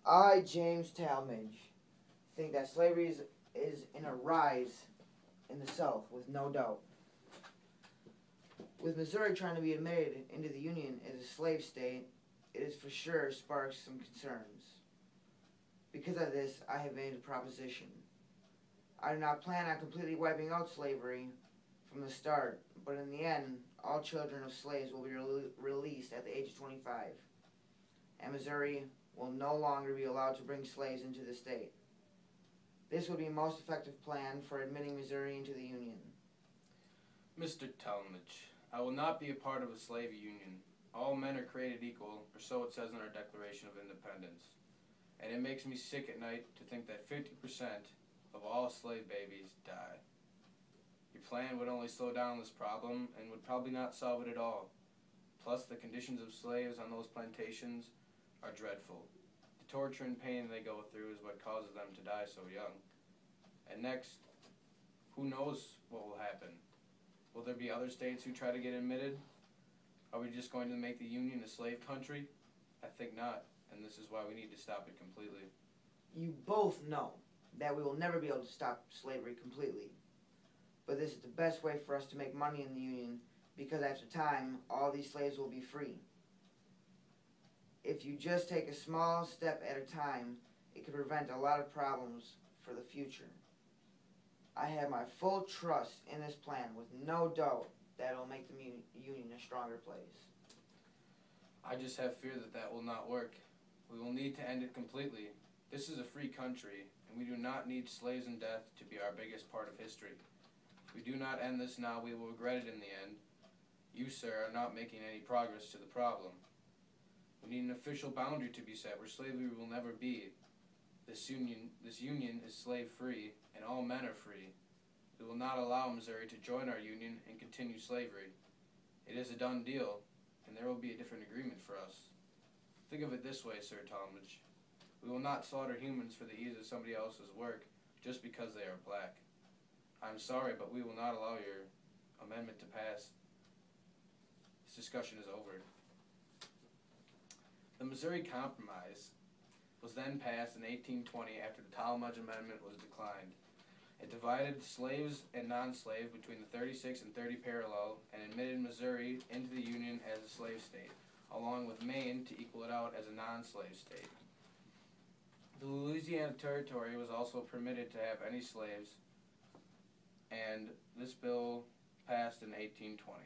I, James Tallmadge, think that slavery is in a rise in the South, with no doubt. With Missouri trying to be admitted into the Union as a slave state, it is for sure sparks some concerns. Because of this, I have made a proposition. I do not plan on completely wiping out slavery from the start, but in the end, all children of slaves will be released at the age of 25, and Missouri will no longer be allowed to bring slaves into the state. This would be a most effective plan for admitting Missouri into the Union. Mr. Tallmadge, I will not be a part of a slave union. All men are created equal, or so it says in our Declaration of Independence. And it makes me sick at night to think that 50% of all slave babies die. Your plan would only slow down this problem and would probably not solve it at all. Plus, the conditions of slaves on those plantations are dreadful. The torture and pain they go through is what causes them to die so young. And next, who knows what will happen? Will there be other states who try to get admitted? Are we just going to make the Union a slave country? I think not, and this is why we need to stop it completely. You both know that we will never be able to stop slavery completely. But this is the best way for us to make money in the Union, because after time, all these slaves will be free. If you just take a small step at a time, it could prevent a lot of problems for the future. I have my full trust in this plan, with no doubt that it will make the Union a stronger place. I just have fear that that will not work. We will need to end it completely. This is a free country, and we do not need slaves and death to be our biggest part of history. If we do not end this now, we will regret it in the end. You, sir, are not making any progress to the problem. We need an official boundary to be set where slavery will never be. This union is slave-free, and all men are free. We will not allow Missouri to join our union and continue slavery. It is a done deal, and there will be a different agreement for us. Think of it this way, Sir Tallmadge. We will not slaughter humans for the ease of somebody else's work just because they are black. I'm sorry, but we will not allow your amendment to pass. This discussion is over. The Missouri Compromise was then passed in 1820 after the Tallmadge Amendment was declined. It divided slaves and non-slaves between the 36 and 30 parallel and admitted Missouri into the Union as a slave state, along with Maine to equal it out as a non-slave state. The Louisiana Territory was also permitted to have any slaves, and this bill passed in 1820.